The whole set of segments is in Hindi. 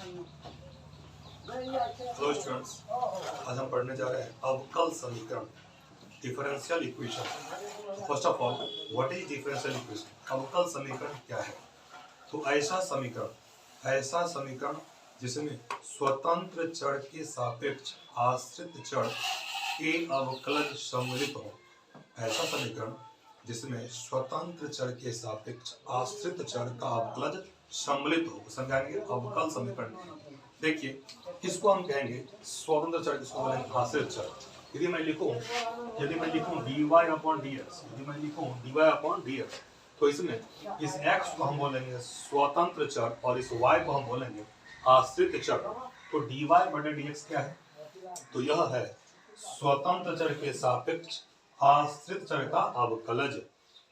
हेलो स्टूडेंट्स, आज हम पढ़ने जा रहे हैं अवकल समीकरण, differential equation. First of all, what is differential equation? अवकल समीकरण क्या है? तो ऐसा समीकरण जिसमें स्वतंत्र चर के सापेक्ष आश्रित चर के अवकलज सम्मिलित हो। ऐसा समीकरण जिसमें स्वतंत्र चर के सापेक्ष आश्रित चर का अवकलज सम्मिलित हो, समझाएंगे अवकल समीकरण। देखिए, इसको हम कहेंगे स्वतंत्र चर, किसको बोलेंगे आश्रित चर। यदि मैं लिखूं dy/dx, तो इसमें इस x को हम बोलेंगे स्वतंत्र चर और इस y को हम बोलेंगे आश्रित चर। तो dy/dx क्या है? तो यह है स्वतंत्र चर के सापेक्ष आश्रित चर का अवकलज।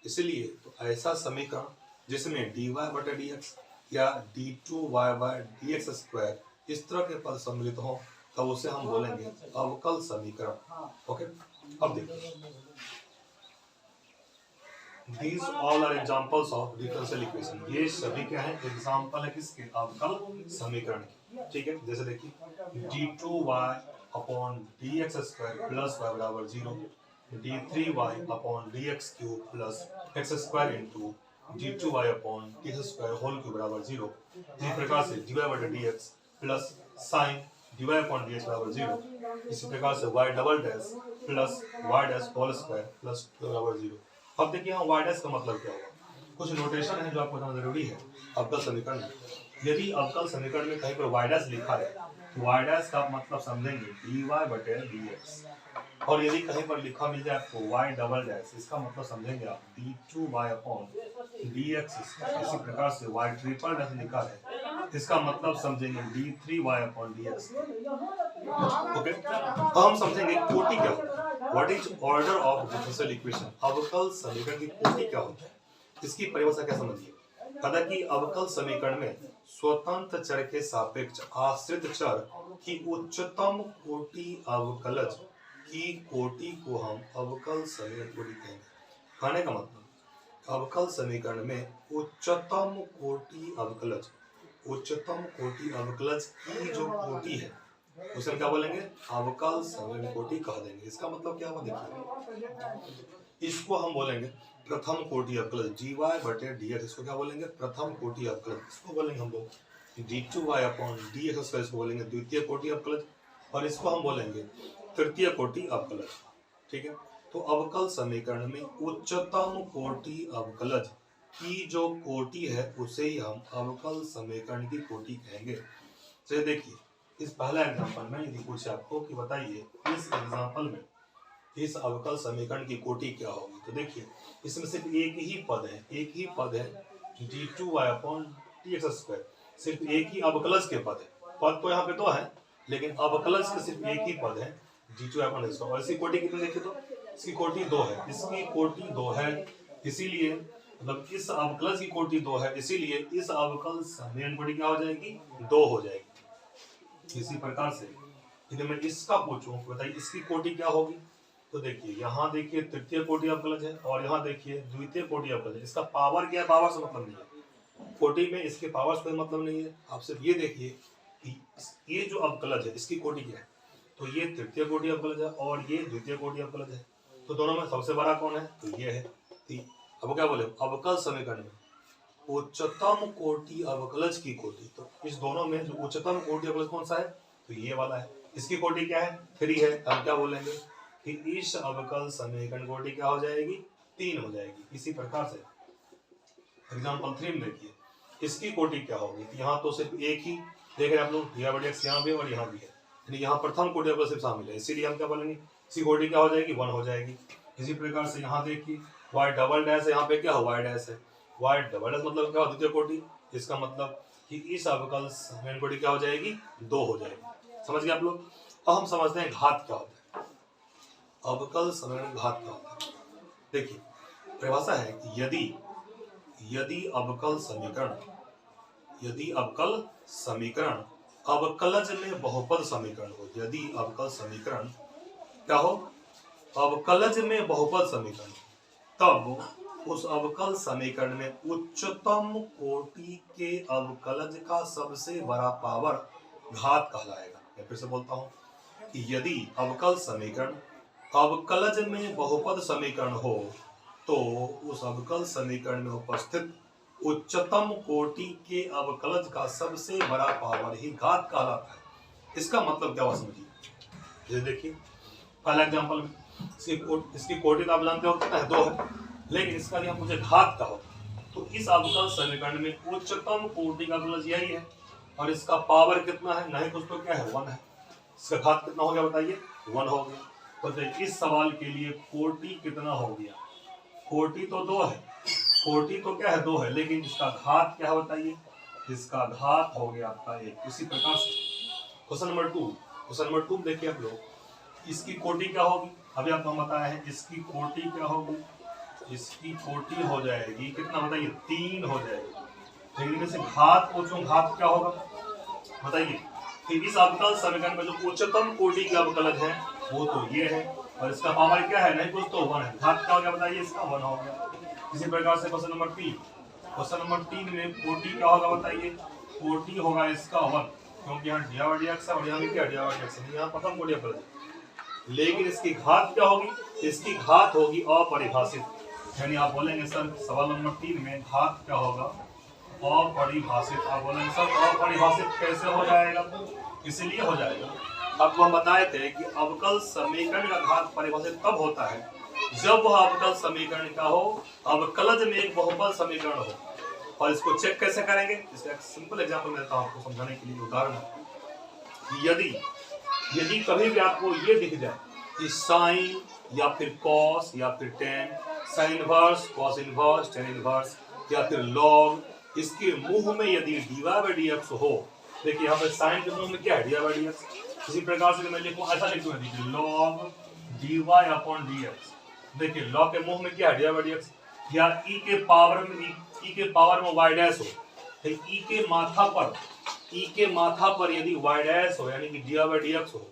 इसलिए तो ऐसा समीकरण जिसमें dy/dx या d2y/dx² इस तरह के पद सम्मिलित हो, तब उसे हम बोलेंगे अवकल समीकरण। ओके, अब देखिए, These all are examples of differential equation। ये सभी क्या है? एग्जाम्पल है किसके? अवकल समीकरण की। ठीक है, जैसे देखिए d2y/dx² प्लस y बराबर 0, d3y/dx³ plus x² into d2y/dx² whole cube बराबर 0। इसी प्रकार से dy/dx प्लस साइन dy/dx बराबर 0। इसी प्रकार से y double dash plus y dash whole square plus बराबर 0। अब देखिए यहाँ y डैश का मतलब क्या होगा? कुछ नोटेशन है जो आपको समझना जरूरी है अवकल समीकरण में। यदि अवकल समीकरण में कहीं पर y डैश लिखा है तो y डैश का मतलब समझेंगे dy/dx, और यदि कहीं पर लिखा मिल जाए आपको y डबल डैश, इसका मतलब समझेंगे आप d2y/dx। इसी प्रकार से y ट्रिपल डैश लिखा है, इसका मतलब समझेंगे d3y/dx। ओके, तो हम समझेंगे कोटि क्या होता है। What is order of differential equation? अवकल समीकरण की कोटि क्या होता है, इसकी परिभाषा क्या समझिए। कहता कि अवकल समीकरण में स्वतंत्र चर के सापेक्ष आश्रित चर की उच्चतम कोटि अवकलज की कोटि को हम अवकल समीकरण कोटि कहेंगे। कहने का मतलब, अवकल समीकरण में उच्चतम कोटि अवकलज की जो कोटि है उसे हम क्या बोलेंगे? अवकल समीकरण कोटि कह देंगे। इसका मतलब क्या हुआ देखिए, इसको हम बोलेंगे प्रथम कोटि अवकलज dy/dx। इसको क्या बोलेंगे? प्रथम कोटि अवकलज। इसको बोलेंगे हम लोग d2y/dx²। इसको बोलेंगे द्वितीय कोटि अवकलज, और इसको हम बोलेंगे तृतीय कोटि अवकलज। ठीक है, तो अवकल समीकरण में उच्चतम कोटि अवकलज की जो कोटि है उसे ही हम अवकल समीकरण की कोटि कहेंगे। तो देखिए, इस पहला एग्जांपल में यदि पूछे आपको कि बताइए इस एग्जांपल में इस अवकल समीकरण की कोटि क्या होगी, तो देखिए इसमें सिर्फ एक ही पद है d2y/dx²। सिर्फ एक ही अवकलज के पद है। पद तो यहाँ पे दो है, लेकिन अवकलज के सिर्फ एक ही पद है d2y/dx²। और इसकी कोटि कितनी देखिए तो इसकी कोटि 2 है। इसकी कोटि 2 है, इसीलिए मतलब इस अवकलज की कोटि 2 है, इसीलिए इस अवकल समीकरण कोटि क्या हो जाएगी? 2 हो जाएगी। इसी प्रकार से यदि मैं इसका पूछूं बताइए इसकी कोटि क्या होगी, तो देखिए यहाँ देखिए तृतीय कोटि अवकलज है और यहाँ देखिए द्वितीय कोटि अवकलज है। इसका पावर क्या है? पावर से मतलब नहीं है कोटि में, इसके पावर से मतलब नहीं है। आप सिर्फ ये देखिए कि ये जो अवकलज है इसकी कोटि क्या है, तो ये तृतीय कोटि अवकलज है और ये द्वितीय कोटि अवकलज है। तो दोनों में सबसे बड़ा कौन है? तो ये है। अब क्या बोले? अवकल समीकरण में उच्चतम कोटि अवकलज की कोटि, तो इस दोनों में जो उच्चतम कोटि अवकलज कौन सा है? तो ये वाला है। इसकी कोटि क्या है? 3 है। हम क्या बोलेंगे कि इस अवकल समीकरण कोटि क्या हो जाएगी? 3 हो जाएगी। इसी प्रकार से एग्जांपल 3 में देखिए इसकी कोटि क्या होगी। यहाँ तो सिर्फ एक ही देख रहे हैं आप लोग, dy/dx यहाँ भी और यहाँ भी है, यानी यहाँ प्रथम कोटि अवकलज सिर्फ शामिल है, इसीलिए हम क्या बोलेंगे इसकी कोटि क्या हो जाएगी? 1 हो जाएगी। इसी प्रकार से यहाँ देखिए y डबल डैश है, यहाँ पे क्या हो? y डैश है। y डबल डैश मतलब क्या? द्वितीय कोटि। इसका मतलब कि इस अवकल समीकरण कोटि क्या हो जाएगी? 2 हो जाएगी। समझ गए आप लोग? अब हम समझते हैं घात क्या होता है। अवकल समीकरण घात क्या होता है? देखिए परिभाषा है कि यदि अवकल समीकरण अवकलज में बहुपद समीकरण हो, यदि अवकल समीकरण क्या हो? अवकलज में बहुपद समीकरण, तब उस अवकल समीकरण में उच्चतम कोटि के अवकलज का सबसे बड़ा पावर घात कहलाएगा। मैं फिर से बोलता हूं कि यदि अवकल समीकरण अवकलज में बहुपद समीकरण हो तो उस अवकल समीकरण में उपस्थित उच्चतम कोटि के अवकलज का सबसे बड़ा पावर ही घात कहलाता है। इसका मतलब क्या हुआ समझिए। ये देखिए पहला एग्जांपल में इसकी कोटि तो आप जानते हो कितना है, 2 है, लेकिन इसका यदि हम मुझे घात का हो तो इस अवकल समीकरण में उच्चतम कोटि का अवकलज यही है और इसका पावर कितना है, नहीं कुछ तो क्या है, 1 है। इसका घात कितना हो गया बताइए, 1 हो गया। तो इस सवाल के लिए कोटि कितना हो गया, कोटि तो 2 है, कोटि तो क्या है 2 है, लेकिन इसका घात क्या है बताइए, इसका घात हो गया आपका 1। इसी प्रकार से क्वेश्चन नंबर 2 देखिए आप लोग, इसकी कोटि क्या होगी, अभी आपको हम बताए हैं इसकी कोटि क्या होगी, इसकी कोटि हो जाएगी कितना बताइए, 3 हो जाएगी। लेकिन इसे घात पूछूं, घात क्या होगा बताइए। फिर इस अवकल समीकरण में जो उच्चतम कोटि के अवकलज है वो तो ये है और इसका पावर क्या है, नहीं कुछ तो 1 है। घात क्या हो गया बताइए, इसका 1 हो गया। इसी प्रकार से क्वेश्चन नंबर 3 में कोटि क्या होगा बताइए, कोटि होगा इसका 1, क्योंकि यहाँ dx है और यहाँ भी क्या dx है, यहाँ प्रथम कोटि अवकलज। लेकिन इसकी घात क्या होगी, इसकी घात होगी अपरिभाषित, यानी आप बोलेंगे सर सवाल नंबर 3 में घात क्या होगा, अपरिभाषित। आप बोलेंगे सर अपरिभाषित कैसे हो जाएगा, इसलिए हो जाएगा आपको हम बताए थे कि अवकल समीकरण का घात परिभाषित तब होता है जब वह अवकल समीकरण का हो अवकलज में एक बहुपद समीकरण हो। और इसको चेक कैसे करेंगे, इसका एक सिंपल एग्जांपल देता हूं आपको समझाने के लिए। उदाहरण, यदि कभी भी आपको ये दिख जाए कि साइन या फिर कॉस या फिर ten, sine inverse, cos inverse, tan inverse या फिर लॉग, इसके मुंह में यदि dy/dx हो, देखिए यहाँ पे साइन के मुंह में क्या है, dy/dx। इसी प्रकार से मैं लिखूं, ऐसा लिखूंगा, देखिए log dy/dx। देखिए log के मुंह में क्या है, dy/dx। या e के पावर में y डैश हो, तो e के माथा पर यदि y डैश हो यानी कि dy/dx हो,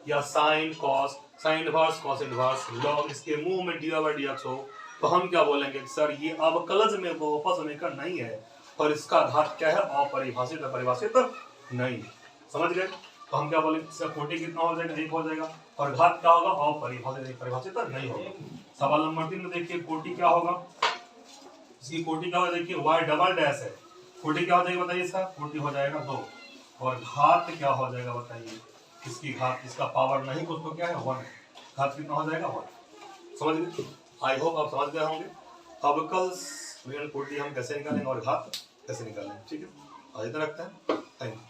या sine cos, sine inverse, cos inverse, log इसके मुंह में dy/dx हो, तो हम क्या बोलेंगे सर ये अवकलज में बहुपद समीकरण नहीं है और इसका घात क्या है, अपरिभाषित, अपरिभाषित नहीं। समझ गए। तो हम क्या बोलेंगे, इसका कोटि कितना हो जाएगा, 1 हो जाएगा और घात क्या होगा, अपरिभाषित, परिभाषित नहीं होगा। सवाल नंबर 3 में देखिए कोटि क्या होगा, इसकी कोटि क्या होगा, देखिए y डबल डैश है, कोटि क्या हो जाएगा बताइए, इसका कोटि हो जाएगा 2 और घात क्या हो जाएगा बताइए, इसकी घात, इसका पावर नहीं कुछ तो क्या है, 1 है। घात कितना हो जाएगा, 1। समझ गए। आई होप आप समझ गए होंगे अवकल समीकरण कोटि हम कैसे निकालेंगे और घात कैसे निकालेंगे। ठीक है, आज तक रखते हैं, थैंक यू।